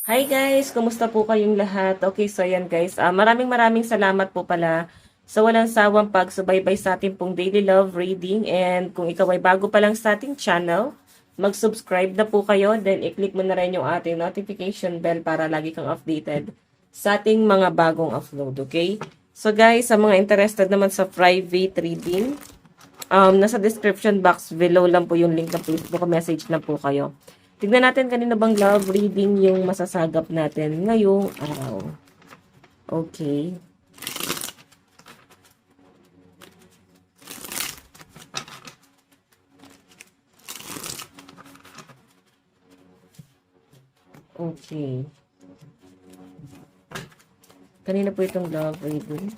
Hi guys! Kumusta po kayong lahat? Okay, so ayan guys. Maraming salamat po pala sa walang sawang pagsubaybay sa ating pong daily love reading. And kung ikaw ay bago pa lang sa ating channel, mag-subscribe na po kayo. Then i-click mo na rin yung ating notification bell para lagi kang updated sa ating mga bagong upload. Okay? So guys, sa mga interested naman sa private reading, nasa description box below lang po yung link ng Facebook. Message na po kayo. Tignan natin kanina bang love reading yung masasagap natin ngayong araw. Okay. Okay. Kanina po itong love reading.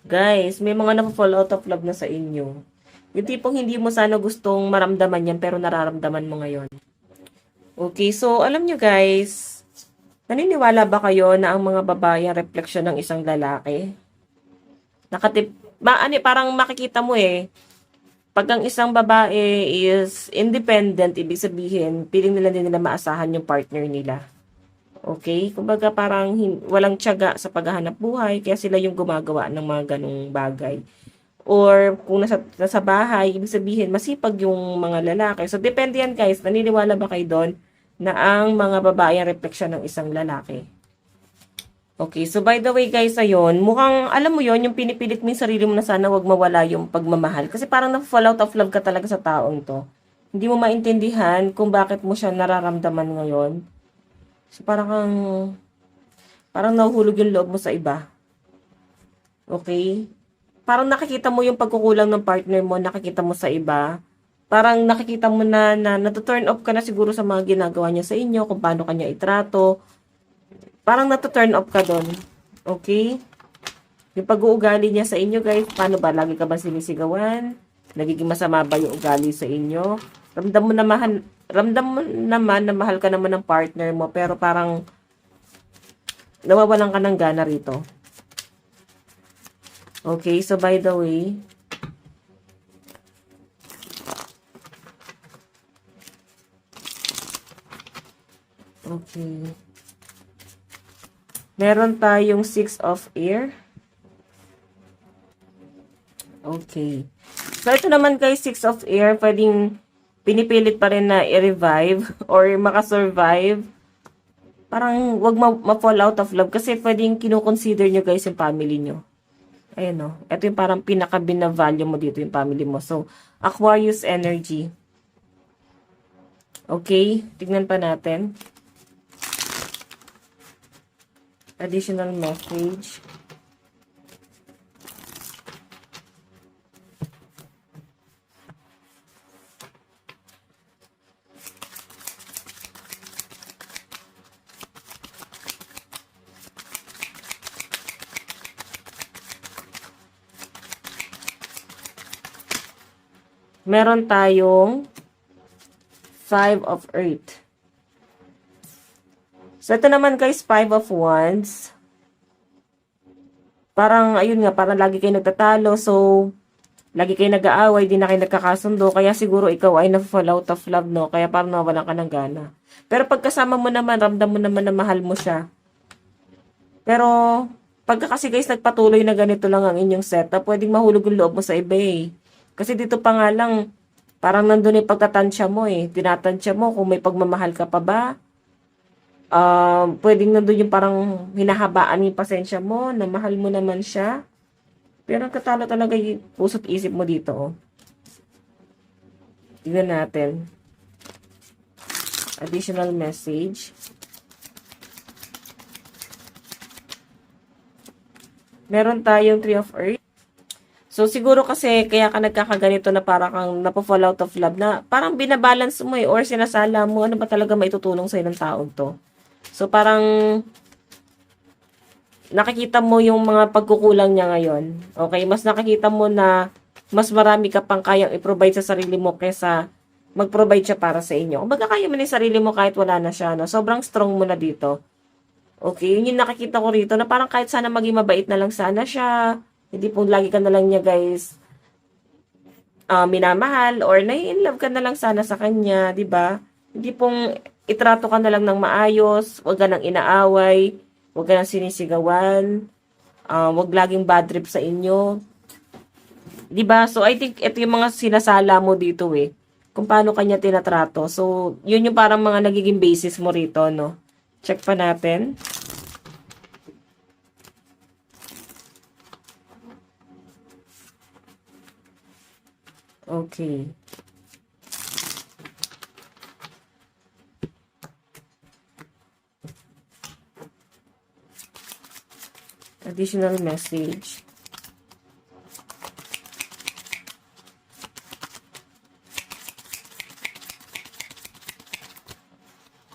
Guys, may mga na-fall out of love na sa inyo. Yung tipong hindi mo sana gustong maramdaman yan pero nararamdaman mo ngayon. Okay, so alam nyo guys, naniniwala ba kayo na ang mga babae ang refleksyon ng isang lalaki? Parang makikita mo pag ang isang babae is independent, ibig sabihin, piling nila din nila maasahan yung partner nila. Okay? Kumbaga parang walang tiyaga sa paghahanap buhay, kaya sila yung gumagawa ng mga ganong bagay. Or kung nasa bahay, ibig sabihin, masipag yung mga lalaki. So, depende yan guys. Naniniwala ba kayo doon na ang mga babae ang refleksyon ng isang lalaki? Okay, so by the way guys, ayun, mukhang, alam mo yon yung pinipilit mo yung sarili mo na sana wag mawala yung pagmamahal. Kasi parang na-fall out of love ka talaga sa taong to. Hindi mo maintindihan kung bakit mo siya nararamdaman ngayon. So, parang nahuhulog yung loob mo sa iba. Okay? Parang nakikita mo yung pagkukulang ng partner mo, nakikita mo sa iba. Parang nakikita mo na nato-turn off ka na siguro sa mga ginagawa niya sa inyo, kung paano kanya itrato. Parang nato-turn off ka doon. Okay? Yung pag-uugali niya sa inyo, guys, paano ba? Lagi ka ba sinisigawan? Nagiging masama ba yung ugali sa inyo? Ramdam mo naman na mahal ka naman ng partner mo, pero parang nawawalan ka ng gana rito. Okay, so by the way, okay. Meron tayong 6 of air. Okay. So, ito naman guys, 6 of air, pwedeng pinipilit pa rin na i-revive or makasurvive. Parang wag ma-fall out of love kasi pwedeng kinukonsider nyo guys yung family nyo. Ayan o. Ito yung parang pinaka-bina-value mo dito yung family mo. So, Aquarius energy. Okay. Tignan pa natin. Additional message. Meron tayong 5 of Earth. So, ito naman guys, 5 of Wands. Parang, ayun nga, parang lagi kayo nagtatalo. So, lagi kayo nag-aaway, di na kayo nagkakasundo. Kaya siguro ikaw ay na-fall out of love, no? Kaya parang nawalan ka ng gana. Pero pagkasama mo naman, ramdam mo naman na mahal mo siya. Pero, pagka kasi guys, nagpatuloy na ganito lang ang inyong setup, pwedeng mahulog yung loob mo sa iba Kasi dito pa nga lang, parang nandun yung pagtatansya mo Tinatansya mo kung may pagmamahal ka pa ba. Pwedeng nandun yung parang hinahabaan yung pasensya mo, na mahal mo naman siya. Pero katalo talaga yung puso't isip mo dito. Tingnan natin. Additional message. Meron tayong 3 of Earth. So, siguro kasi kaya ka nagkakaganito na parang kang napo-fall out of love na parang binabalance mo or sinasala mo ano ba talaga maitutulong sa'yo ng taong to. So, parang nakikita mo yung mga pagkukulang niya ngayon. Okay? Mas nakikita mo na mas marami ka pang kayang i-provide sa sarili mo kesa mag-provide siya para sa inyo. Kung baga kaya mo na yung sarili mo kahit wala na siya, no? Sobrang strong mo na dito. Okay, yun yung nakikita ko rito na parang kahit sana maging mabait na lang sana siya. Hindi pong lagi ka na lang niya guys minamahal or nai-inlove ka na lang sana sa kanya, 'di ba? Hindi pong itrato ka na lang ng maayos, wag ka nang inaaway, wag ka nang sinisigawan, wag laging bad trip sa inyo, 'di ba? So I think ito yung mga sinasala mo dito eh, kung paano kanya tinatrato. So yun yung parang mga nagiging basis mo rito, no? Check pa natin. Okay. Additional message.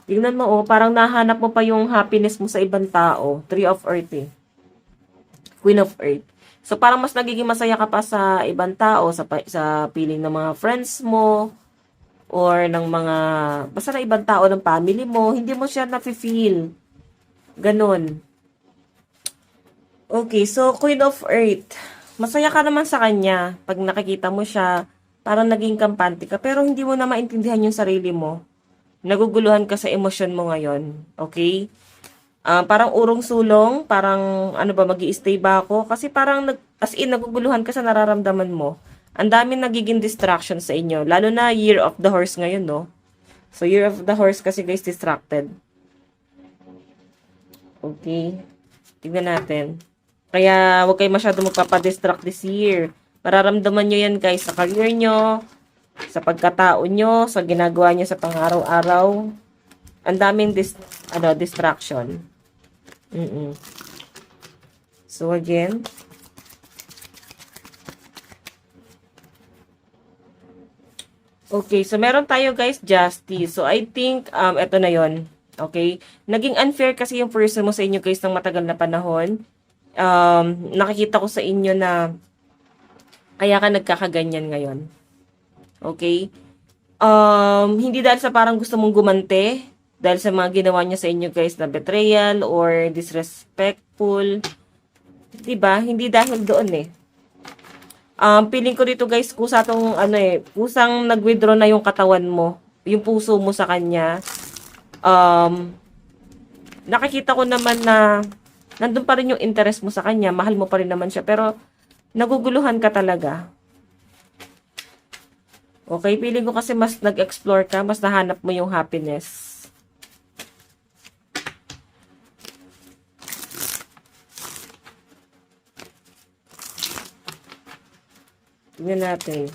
Tingnan mo, oh, parang nahanap mo pa yung happiness mo sa ibang tao. Three of Earth, eh. Queen of Earth. So, parang mas nagiging masaya ka pa sa ibang tao, sa piling ng mga friends mo, or ng mga, basta na ibang tao ng family mo, hindi mo siya nafe-feel. Ganon. Okay, so Queen of Earth. Masaya ka naman sa kanya pag nakikita mo siya, parang naging kampante ka, pero hindi mo na maintindihan yung sarili mo. Naguguluhan ka sa emosyon mo ngayon. Okay? Parang urong-sulong, parang ano ba, magi-stay ba ako? Kasi parang as in naguguluhan ka sa nararamdaman mo. Ang daming nagiging distraction sa inyo, lalo na Year of the Horse ngayon, no? So Year of the Horse kasi guys distracted. Okay. Tingnan natin. Kaya huwag kayo masyado magpapadistract this year. Mararamdaman nyo yan guys sa career nyo, sa pagkatao nyo, sa ginagawa nyo sa pang-araw-araw. Ang daming distraction. So again, okay, so meron tayo guys justice. So I think eto na yon. Okay? Naging unfair kasi yung person mo sa inyo guys ng matagal na panahon. Nakikita ko sa inyo na kaya ka nagkakaganyan ngayon. Okay? Hindi dahil sa parang gusto mong gumante, dahil sa mga ginawa niya sa inyo guys na betrayal or disrespectful. 'Di ba? Hindi dahil doon eh. Feeling ko dito guys, kusang nag-withdraw na yung katawan mo, yung puso mo sa kanya. Nakikita ko naman na nandun pa rin yung interest mo sa kanya, mahal mo pa rin naman siya, pero naguguluhan ka talaga. Okay, feeling ko kasi mas nag-explore ka, mas nahanap mo yung happiness. Tingnan natin.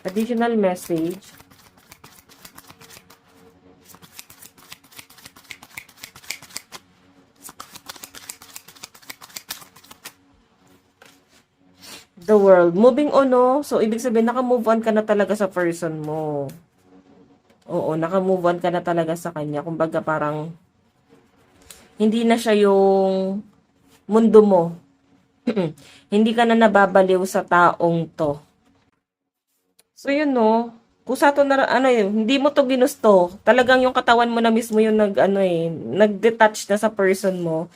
Additional message. The world. Moving on, no? So, ibig sabihin, naka-move on ka na talaga sa person mo. Oo, naka-move on ka na talaga sa kanya. Kumbaga, parang, hindi na siya yung mundo mo. Hindi ka na nababaliw sa taong to. So, yun, no? Kusa to na, hindi mo to ginusto. Talagang yung katawan mo na mismo yung nag-detach na sa person mo.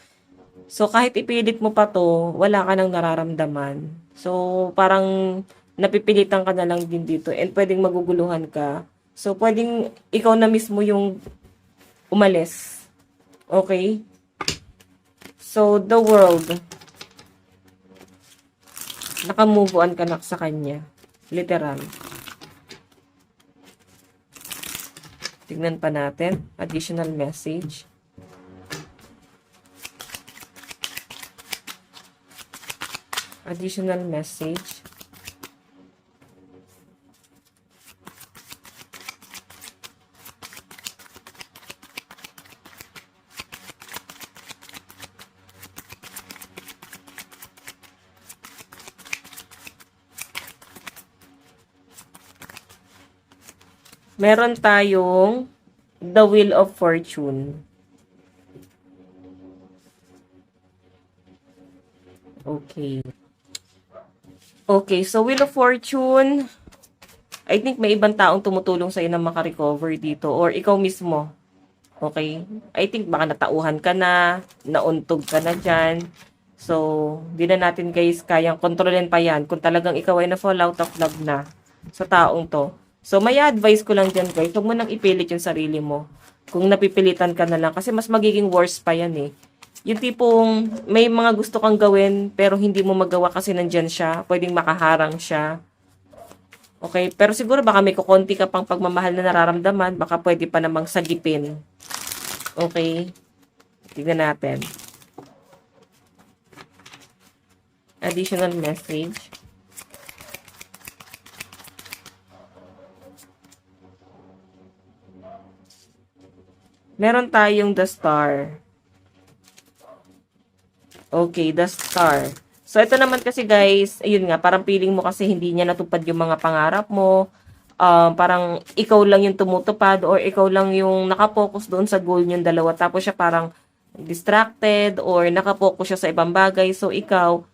So, kahit ipilit mo pa to, wala ka nang nararamdaman. So, parang napipilitan ka na lang din dito and pwedeng maguguluhan ka. So, pwedeng ikaw na mismo yung umalis. Okay? So, the world. Naka-move on ka na sa kanya. Literal. Tignan pa natin. Additional message. Additional message. Meron tayong The Wheel of Fortune. Okay. Okay, so Wheel of Fortune, I think may ibang taong tumutulong sa'yo na makarecover dito or ikaw mismo. Okay? I think baka natauhan ka na, nauntog ka na dyan. So, di na natin guys kayang kontrolin pa yan kung talagang ikaw ay na-fall out of love na sa taong to. So, may advice ko lang dyan guys, huwag mo nang ipilit yung sarili mo. Kung napipilitan ka na lang, kasi mas magiging worse pa yan eh. Yung tipong may mga gusto kang gawin pero hindi mo magawa kasi nandyan siya, pwedeng makaharang siya. Okay, pero siguro baka may kukonti ka pang pagmamahal na nararamdaman, baka pwede pa namang sagipin. Okay, tignan natin. Additional message. Meron tayong the star. Okay, the star. So, ito naman kasi guys, ayun nga, parang feeling mo kasi hindi niya natupad yung mga pangarap mo. Parang ikaw lang yung tumutupad or ikaw lang yung nakapokus doon sa goal niyong dalawa. Tapos siya parang distracted or nakapokus siya sa ibang bagay. So, ikaw,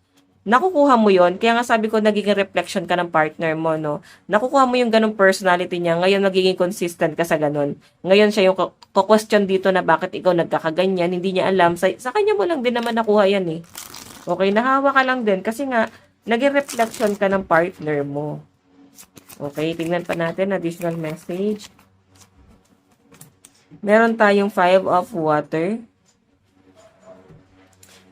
nakukuha mo yon. Kaya nga sabi ko, nagiging reflection ka ng partner mo, no? Nakukuha mo yung ganong personality niya. Ngayon, nagiging consistent ka sa ganon. Ngayon, siya yung question dito na bakit ikaw nagkakaganyan. Hindi niya alam. Sa kanya mo lang din naman nakuha yan, eh. Okay, nahawa ka lang din. Kasi nga, naging reflection ka ng partner mo. Okay, tingnan pa natin. Additional message. Meron tayong 5 of water.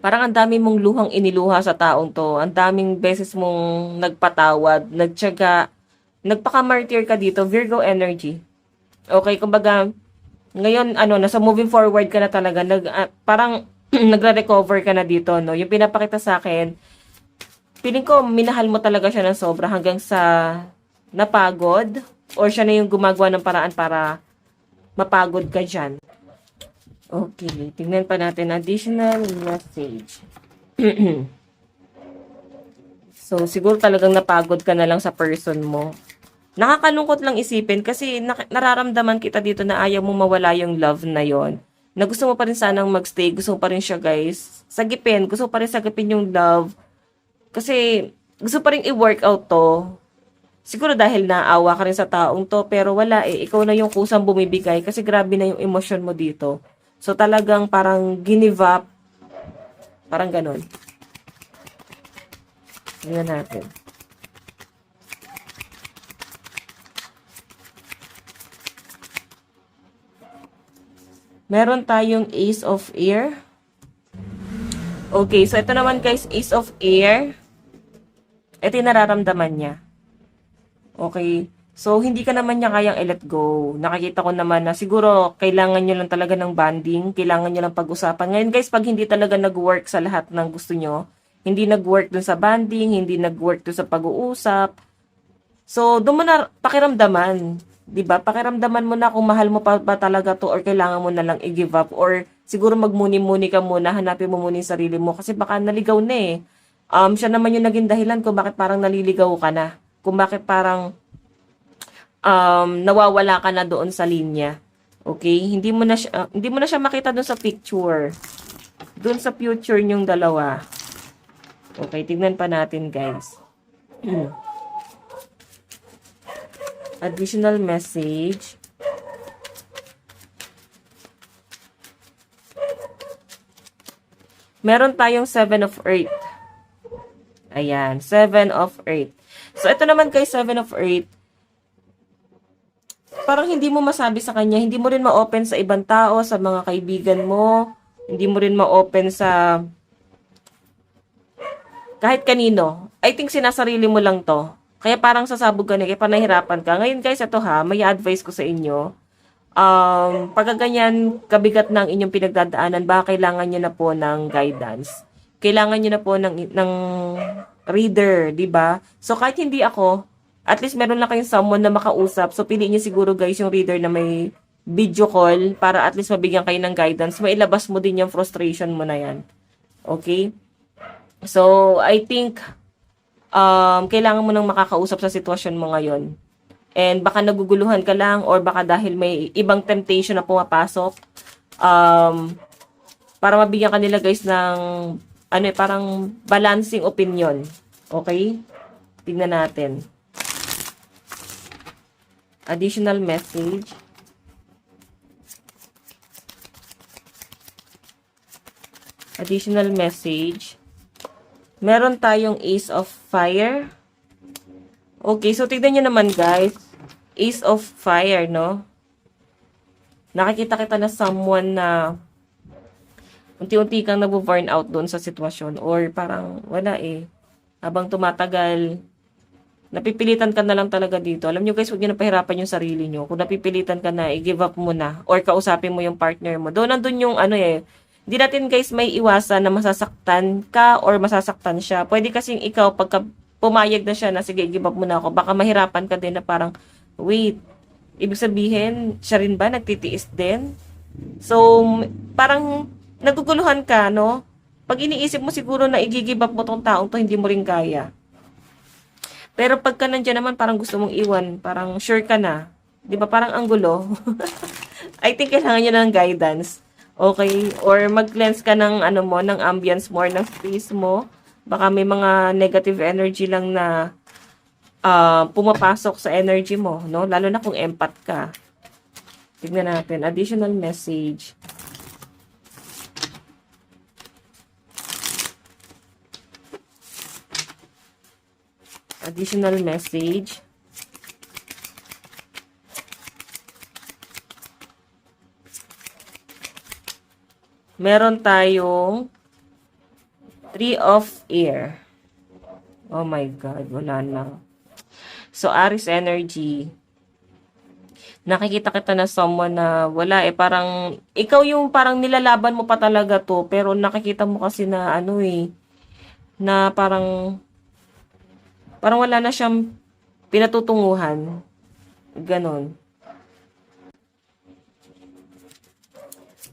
Parang ang dami mong luhang iniluha sa taong to. Ang daming beses mong nagpatawad, nagtiyaga, nagpaka-martyr ka dito, Virgo energy. Okay, kumbaga, ngayon, nasa moving forward ka na talaga, parang nagre-recover ka na dito, no? Yung pinapakita sa akin, feeling ko, minahal mo talaga siya ng sobra hanggang sa napagod, or siya na yung gumagawa ng paraan para mapagod ka dyan. Okay, tingnan pa natin additional message. So, siguro talagang napagod ka na lang sa person mo. Nakakalungkot lang isipin kasi nararamdaman kita dito na ayaw mo mawala yung love na yon. Na gusto mo pa rin sanang magstay, gusto mo pa rin siya guys. Sagipin, gusto mo pa rin sagipin yung love. Kasi gusto pa rin i-work out to. Siguro dahil naawa ka rin sa taong to, pero wala eh. Ikaw na yung kusang bumibigay kasi grabe na yung emosyon mo dito. So, talagang parang give up. Parang ganon. Tingnan natin. Meron tayong Ace of Air. Okay, so ito naman guys, Ace of Air. Ito yung nararamdaman niya. Okay. So, hindi ka naman niya kayang i-let go. Nakikita ko naman na siguro kailangan nyo lang talaga ng bonding. Kailangan nyo lang pag-usapan. Ngayon guys, pag hindi talaga nag-work sa lahat ng gusto nyo, hindi nag-work dun sa bonding, hindi nag-work dun sa pag-uusap, so, doon mo na pakiramdaman. Diba? Pakiramdaman mo na kung mahal mo pa ba talaga to or kailangan mo na lang i-give up or siguro magmuni-muni ka muna, hanapin mo muna yung sarili mo kasi baka naligaw na eh. Siya naman yung naging dahilan kung bakit parang naliligaw ka na. Kung bakit parang nawawala ka na doon sa linya. Okay? Hindi mo na siya makita doon sa picture. Doon sa future nyong dalawa. Okay, tignan pa natin, guys. Additional message. Meron tayong 7 of Earth. Ayan, 7 of Earth. So, ito naman kay 7 of Earth, parang hindi mo masabi sa kanya, hindi mo rin ma-open sa ibang tao, sa mga kaibigan mo, hindi mo rin ma-open sa kahit kanino. I think sinasarili mo lang to. Kaya parang sasabog ka na, kaya panahirapan ka. Ngayon guys, ito ha, may advice ko sa inyo. Pagka ganyan, kabigat ng inyong pinagdadaanan, baka kailangan nyo na po ng guidance. Kailangan nyo na po ng reader, di ba? So kahit hindi ako, at least meron lang kayong someone na makausap. So, piliin niyo siguro guys yung reader na may video call para at least mabigyan kayo ng guidance. Mailabas mo din yung frustration mo na yan. Okay? So, I think kailangan mo nang makakausap sa sitwasyon mo ngayon. And baka naguguluhan ka lang or baka dahil may ibang temptation na pumapasok. Para mabigyan ka nila guys ng parang balancing opinion. Okay? Tingnan natin. Additional message. Additional message. Meron tayong Ace of Fire. Okay, so tignan nyo naman guys. Ace of Fire, no? Nakikita kita na someone na unti-unti kang nabu-burn out doon sa sitwasyon. Or parang wala eh. Habang tumatagal, napipilitan ka na lang talaga dito. Alam nyo guys, huwag nyo na pahirapan yung sarili nyo. Kung napipilitan ka na, i-give up mo na. Or kausapin mo yung partner mo. Doon nandun yung hindi natin guys may iwasan na masasaktan ka or masasaktan siya. Pwede kasing ikaw, pagka pumayag na siya na sige, give up mo na ako, baka mahirapan ka din na parang, wait, ibig sabihin, siya rin ba nagtitiis din? So, parang naguguluhan ka, no? Pag iniisip mo siguro na i-give up mo tong taong to, hindi mo rin kaya. Pero pagka nandiyan naman, parang gusto mong iwan, parang sure ka na. Di ba? Parang ang gulo. I think kailangan nyo ng guidance. Okay? Or mag-cleanse ka ng, ng ambience more, ng space mo. Baka may mga negative energy lang na pumapasok sa energy mo, no? Lalo na kung empath ka. Tignan natin. Additional message. Additional message. Meron tayong 3 of Air. Oh my God, wala na. So, Aries energy. Nakikita kita na someone na wala parang, ikaw yung parang nilalaban mo pa talaga to, pero nakikita mo kasi na na parang wala na siyang pinatutunguhan. Ganon.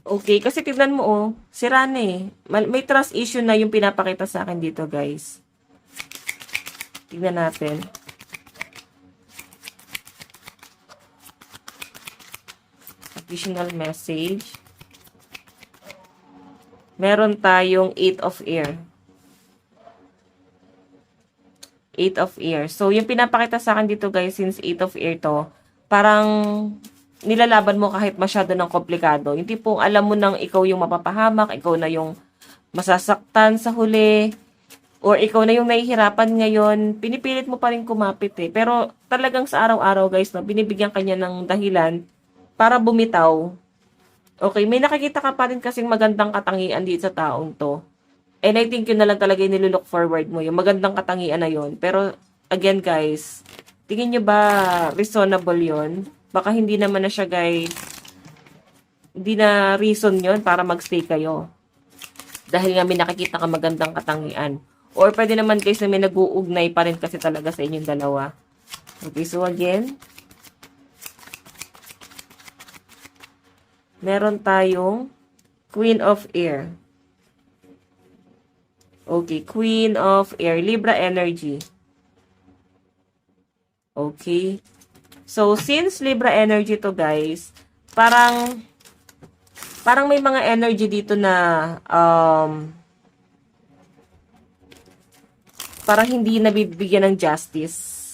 Okay, kasi tignan mo, sira na eh. May trust issue na yung pinapakita sa akin dito, guys. Tignan natin. Additional message. Meron tayong 8 of Air. 8 of Air. So, yung pinapakita sa akin dito, guys, since 8 of Air to, parang nilalaban mo kahit masyado ng komplikado. Yung tipong alam mo nang ikaw yung mapapahamak, ikaw na yung masasaktan sa huli, or ikaw na yung nahihirapan ngayon, pinipilit mo pa rin kumapit eh. Pero talagang sa araw-araw guys, no, binibigyan kanya ng dahilan para bumitaw. Okay, may nakikita ka pa rin kasing magandang katangian dito sa taong to. And I think yun na lang talaga yung nilulook forward mo, yung magandang katangian na yun. Pero again guys, tingin nyo ba reasonable yun? Baka hindi naman na siya guys, hindi na reason yon para magstay kayo. Dahil nga may nakikita ka magandang katangian. Or pwede naman guys na may nag-uugnay pa rin kasi talaga sa inyong dalawa. Okay, so again, meron tayong Queen of Air. Okay, Queen of Air, Libra energy. Okay. So, since Libra energy to guys, parang may mga energy dito na parang hindi nabibigyan ng justice.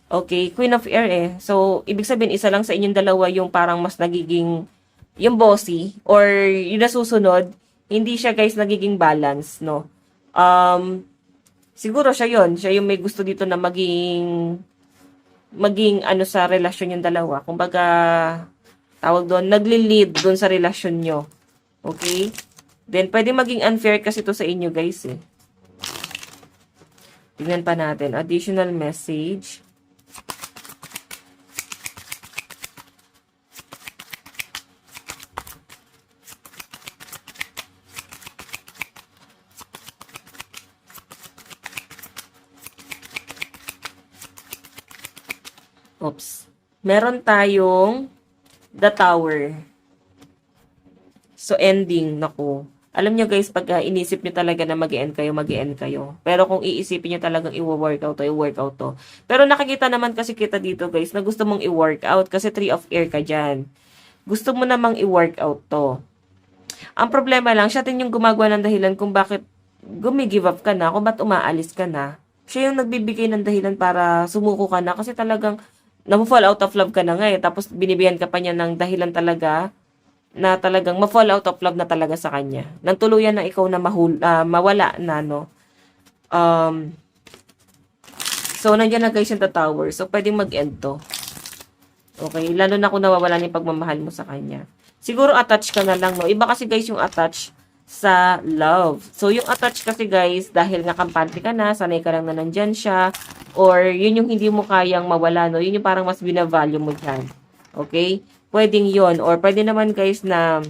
Okay, Queen of Air eh. So, ibig sabihin, isa lang sa inyong dalawa yung parang mas nagiging, yung bossy, or yung nasusunod, hindi siya guys nagiging balance, no? Siguro siya yon, siya yung may gusto dito na maging sa relasyon yung dalawa. Kumbaga, tawag doon, nagli-lead doon sa relasyon nyo. Okay? Then, pwede maging unfair kasi to sa inyo, guys, eh. Tingnan pa natin. Additional message. Oops. Meron tayong The Tower. So, ending. Naku. Alam nyo guys, pag inisip nyo talaga na mag-end kayo. Pero kung iisipin nyo talagang i-workout to. Pero nakikita naman kasi kita dito guys, na gusto mong i-workout kasi 3 of Air ka dyan. Gusto mo namang i-workout to. Ang problema lang, siya din yung gumagawa ng dahilan kung bakit gumi-give up ka na, kung ba't umaalis ka na. Siya yung nagbibigay ng dahilan para sumuko ka na kasi talagang na-fall out of love ka na nga eh. Tapos binibigyan ka pa niya ng dahilan talaga na talagang ma-fall out of love na talaga sa kanya. Nang tuluyan na ikaw na mawala na, no? So, nandiyan na guys yung the tower. So, pwedeng mag-end to. Okay? Lalo na kung nawawala na yung pagmamahal mo sa kanya. Siguro attach ka na lang, no? Iba kasi guys yung attach sa love. So, yung attach kasi guys, dahil nga kampante ka na, sanay ka lang na nandyan siya, or yun yung hindi mo kayang mawala, no? Yun yung parang mas binavalue mo dyan. Okay? Pwedeng yon. Or pwede naman guys na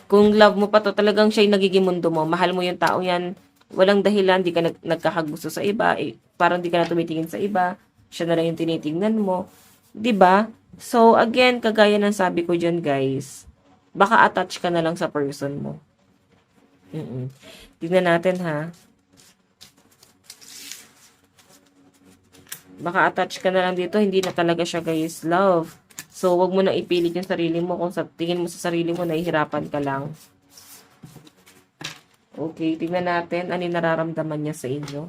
kung love mo pa to, talagang siya yung nagiging mundo mo. Mahal mo yung tao yan. Walang dahilan, di ka nagkakagusto sa iba. Parang di ka na tumitingin sa iba. Siya na lang yung tinitingnan mo. 'Di ba? So, again, kagaya ng sabi ko dyan, guys, baka attach ka na lang sa person mo. Tignan natin, ha? Baka attach ka na lang dito, hindi na talaga siya, guys, love. So, wag mo na ipilit yung sarili mo. Kung sa tingin mo sa sarili mo, nahihirapan ka lang. Okay, tignan natin ano yung nararamdaman niya sa inyo.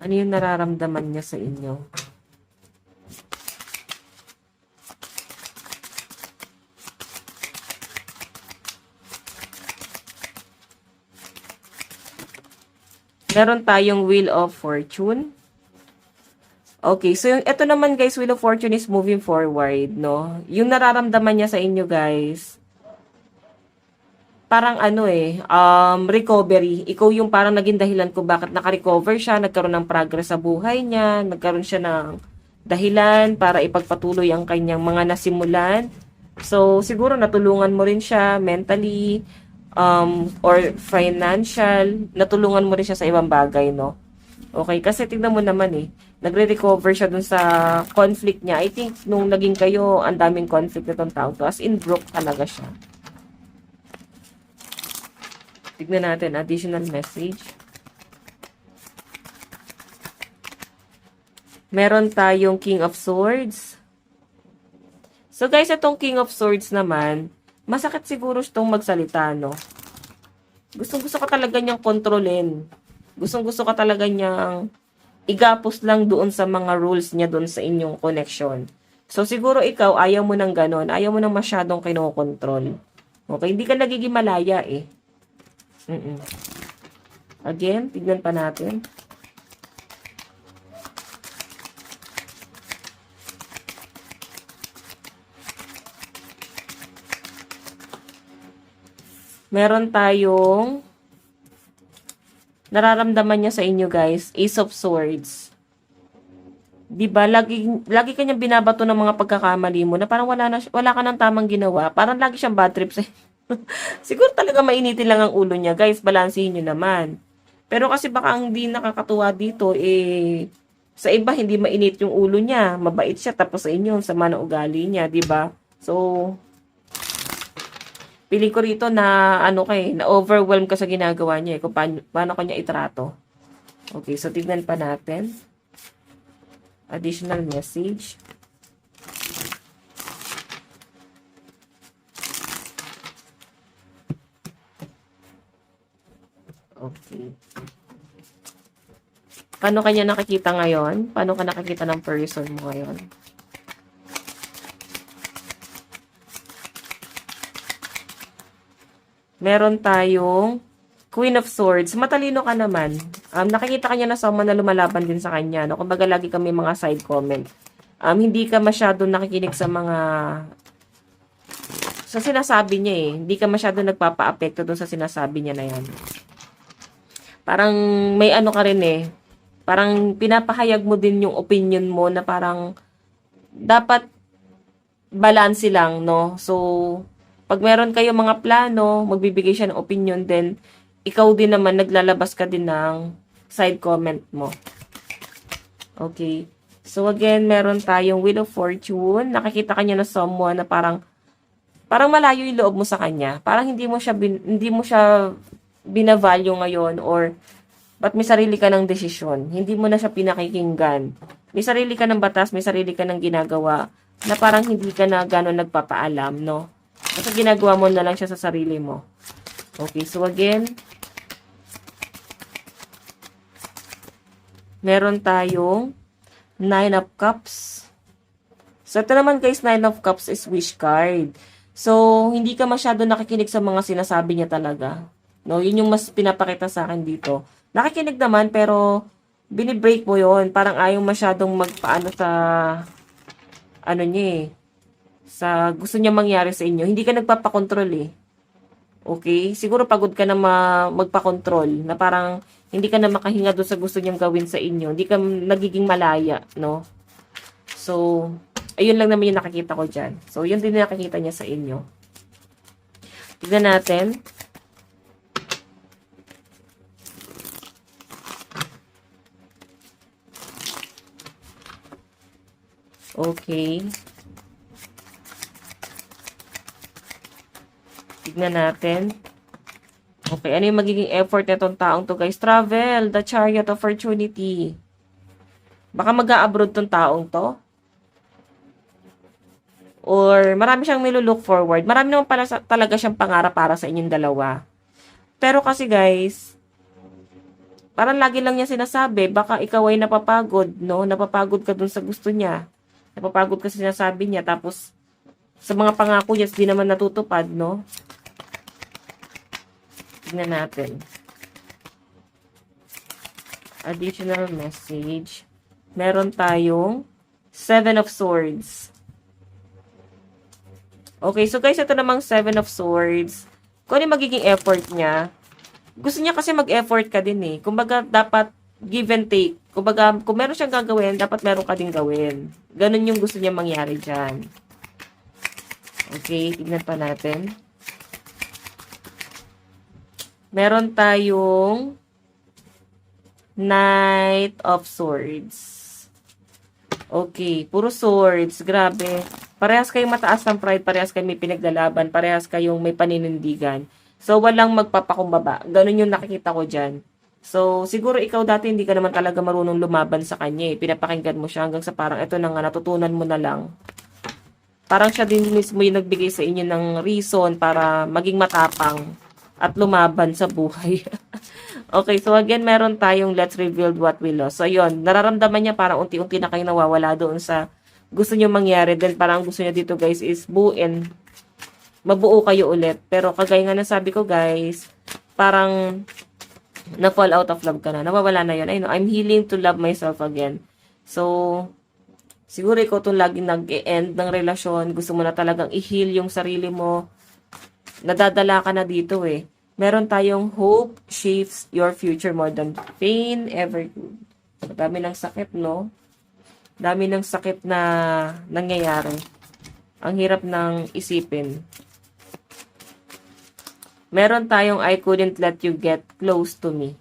Ano yung nararamdaman niya sa inyo? Meron tayong Wheel of Fortune. Okay, so yung ito naman guys, Wheel of Fortune is moving forward, no? Yung nararamdaman niya sa inyo guys, parang ano recovery. Ikaw yung parang naging dahilan ko bakit naka-recover siya, nagkaroon ng progress sa buhay niya, nagkaroon siya ng dahilan para ipagpatuloy ang kanyang mga nasimulan. So, siguro natulungan mo rin siya mentally, or financial, natulungan mo rin siya sa ibang bagay, no? Okay, kasi tignan mo naman nagre-recover siya dun sa conflict niya. I think, nung naging kayo, ang daming conflict na itong tao to. As in, broke talaga siya. Tignan natin, additional message. Meron tayong King of Swords. So guys, itong King of Swords naman, masakit siguro itong magsalita, no? Gustong-gusto ka talaga niyang kontrolin. Gustong-gusto ka talaga niyang igapos lang doon sa mga rules niya doon sa inyong connection. So, siguro ikaw, ayaw mo ng ganon. Ayaw mo ng masyadong kinokontrol. Okay? Hindi ka nagiging malaya eh. Again, tignan pa natin. Meron tayong nararamdaman niya sa inyo guys, Ace of Swords. 'Di ba? Lagi kanyang binabato ng mga pagkakamali mo na parang wala ka nang tamang ginawa. Parang lagi siyang bad trip sa siguro talaga mainitin lang ang ulo niya. Guys, balansehin niyo naman. Pero kasi baka ang hindi nakakatuwa dito sa iba hindi mainit yung ulo niya. Mabait siya tapos sa inyo sama ng ugali niya, 'di ba? So pili ko rito na na-overwhelm ka sa ginagawa niya kung paano kanya itrato. Okay, so tignan pa natin. Additional message. Okay. Paano kanya nakikita ngayon? Paano ka nakikita ng person mo ngayon? Meron tayong Queen of Swords. Matalino ka naman. Nakikita ka niya na someone na lumalaban din sa kanya. No? Kumbaga lagi kami mga side comment. Hindi ka masyado nakikinig sa sinasabi niya eh. Hindi ka masyado nagpapa-apekto dun sa sinasabi niya na yan. Parang may ka rin eh. Parang pinapahayag mo din yung opinion mo na parang dapat balance lang, no? So, pag meron kayo mga plano, magbibigay siya ng opinion, then ikaw din naman, naglalabas ka din ng side comment mo. Okay. So, again, meron tayong Wheel of Fortune. Nakikita ka niya na someone na parang malayo yung loob mo sa kanya. Parang hindi mo siya binavalue ngayon or ba't may sarili ka ng desisyon. Hindi mo na siya pinakikinggan. May sarili ka ng batas, may sarili ka ng ginagawa na parang hindi ka na gano'n nagpapaalam, no? Kasi ginagawa mo na lang siya sa sarili mo. Okay, so again, meron tayong Nine of Cups. So, ito naman guys, Nine of Cups is wish card. So, hindi ka masyado nakikinig sa mga sinasabi niya talaga. No, yun yung mas pinapakita sa akin dito. Nakikinig naman, pero binibreak mo yon. Parang ayaw masyadong magpaano sa, ano niya eh, sa gusto niya mangyari sa inyo. Hindi ka nagpapakontrol eh. Okay? Siguro pagod ka na magpakontrol, na parang hindi ka na makahinga doon sa gusto niyang gawin sa inyo. Hindi ka nagiging malaya, no? So, ayun lang naman yung nakikita ko dyan. So, yun din yung nakikita niya sa inyo. Tignan natin. Okay. Tignan natin. Okay, ano yung magiging effort nitong taong to guys? Travel, the chariot opportunity. Baka mag-a-abroad tong taong to. Or marami siyang nilulook forward. Marami naman pala talaga siyang pangarap para sa inyong dalawa. Pero kasi guys, parang lagi lang niya sinasabi, baka ikaw ay napapagod, no? Napapagod ka dun sa gusto niya. Napapagod ka sa sinasabi niya. Tapos, sa mga pangako niya, di naman natutupad, no? Tignan natin. Additional message. Meron tayong Seven of Swords. Okay, so guys, ito namang Seven of Swords. Kung ano yung magiging effort niya, gusto niya kasi mag-effort ka din eh. Kumbaga, dapat give and take. Kumbaga, kung meron siyang gagawin, dapat meron ka din gawin. Ganun yung gusto niya mangyari dyan. Okay, tignan pa natin. Meron tayong Knight of Swords. Okay, puro swords. Grabe. Parehas kayong mataas ng pride, parehas kayong may pinaglalaban, parehas kayong may paninindigan. So, walang magpapakumbaba. Ganun yung nakikita ko dyan. So, siguro ikaw dati hindi ka naman talaga marunong lumaban sa kanya eh. Pinapakinggan mo siya hanggang sa parang ito na nga, natutunan mo na lang. Parang siya din mismo yung nagbigay sa inyo ng reason para maging matapang at lumaban sa buhay. Okay, so again, meron tayong let's reveal what we lost. So, yun, nararamdaman niya parang unti-unti na kayo nawawala doon sa gusto niyo mangyari. Then, parang gusto niya dito, guys, is buuin. Mabuo kayo ulit. Pero, kagaya nga nasabi ko, guys, parang na-fall out of love ka na. Nawawala na yun. I know, I'm healing to love myself again. So, siguro ikaw itong laging nag-e-end ng relasyon. Gusto mo na talagang i-heal yung sarili mo. Nadadala ka na dito eh. Meron tayong hope shapes your future more than pain ever could. Dami ng sakit, no? Dami ng sakit na nangyayari. Ang hirap ng isipin. Meron tayong I couldn't let you get close to me.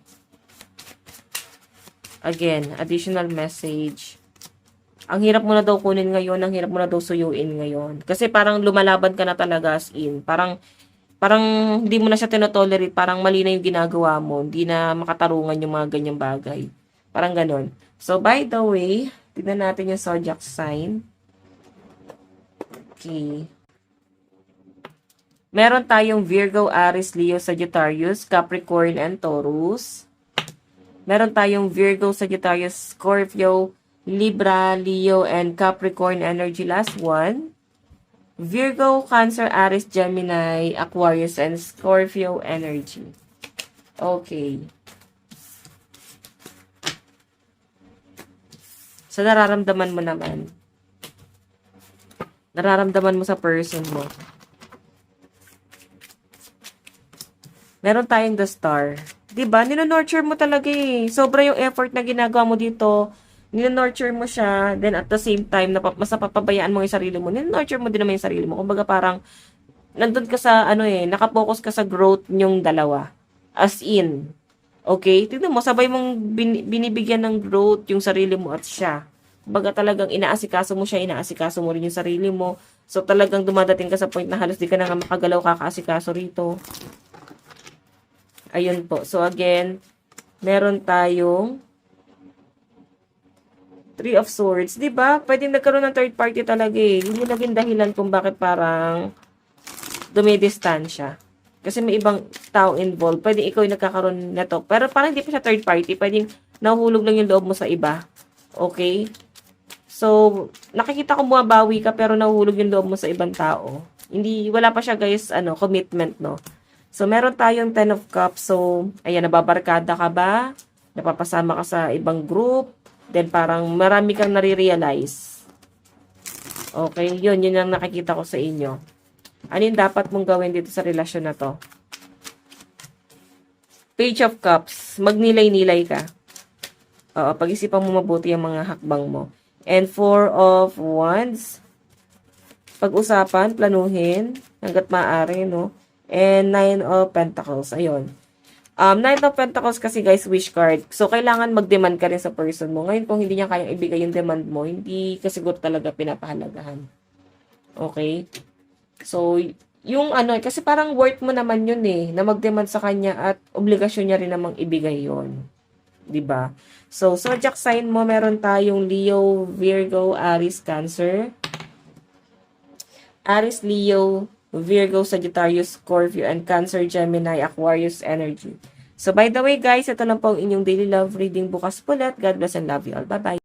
Again, additional message. Ang hirap mo na daw kunin ngayon, ang hirap mo na daw suyuin ngayon. Kasi parang lumalaban ka na talaga as in. Parang hindi mo na siya tinotolerate, parang mali na yung ginagawa mo, hindi na makatarungan yung mga ganyang bagay. Parang ganon. So, by the way, tignan natin yung zodiac sign. Okay. Meron tayong Virgo, Aries, Leo, Sagittarius, Capricorn, and Taurus. Meron tayong Virgo, Sagittarius, Scorpio, Libra, Leo, and Capricorn energy. Last one. Virgo, Cancer, Aries, Gemini, Aquarius, and Scorpio energy. Okay. So, nararamdaman mo naman. Nararamdaman mo sa person mo. Meron tayong the star. Diba? Nino-nurture mo talaga eh. Sobra yung effort na ginagawa mo dito. Nino-nurture mo siya, then at the same time, mas napapabayaan mo yung sarili mo, nino-nurture mo din naman yung sarili mo. Kumbaga parang, nandun ka sa, nakapokus ka sa growth nyong dalawa. As in. Okay? Tignan mo, sabay mong binibigyan ng growth yung sarili mo at siya. Kumbaga talagang inaasikaso mo siya, inaasikaso mo rin yung sarili mo. So talagang dumadating ka sa point na halos di ka na nga makagalaw, kakaasikaso rito. Ayun po. So again, meron tayong Three of Swords. 'Di ba? Pwedeng nagkaroon ng third party talaga eh. Yun yung naging dahilan kung bakit parang dumidistansya. Kasi may ibang tao involved. Pwedeng ikaw yung nagkakaroon na to. Pero parang hindi pa siya third party. Pwedeng nahuhulog lang yung loob mo sa iba. Okay? So, nakikita ko bumabawi ka pero nahuhulog yung loob mo sa ibang tao. Hindi, wala pa siya guys, commitment, no? So, meron tayong 10 of Cups. So, ayan, nababarkada ka ba? Napapasama ka sa ibang group. Then, parang marami kang nare-realize. Okay? Yun ang nakikita ko sa inyo. Ano yung dapat mong gawin dito sa relasyon na to? Page of Cups. Magnilay-nilay ka. Oo, pag-isipan mo mabuti ang mga hakbang mo. And 4 of Wands. Pag-usapan, planuhin, hanggat maaari, no? And 9 of Pentacles. Ayun. 9 of Pentacles kasi guys, wish card. So, kailangan mag-demand ka rin sa person mo. Ngayon, kung hindi niya kayang ibigay yung demand mo, hindi ka siguro talaga pinapahalagahan. Okay? So, yung kasi parang worth mo naman yun eh, na mag-demand sa kanya at obligasyon niya rin namang ibigay yon, 'di ba? So, zodiac sign mo, meron tayong Leo, Virgo, Aries, Cancer. Aries, Leo, Virgo, Sagittarius, Scorpio, and Cancer, Gemini, Aquarius energy. So, by the way guys, ito lang po ang inyong daily love reading bukas ulit. God bless and love you all. Bye-bye.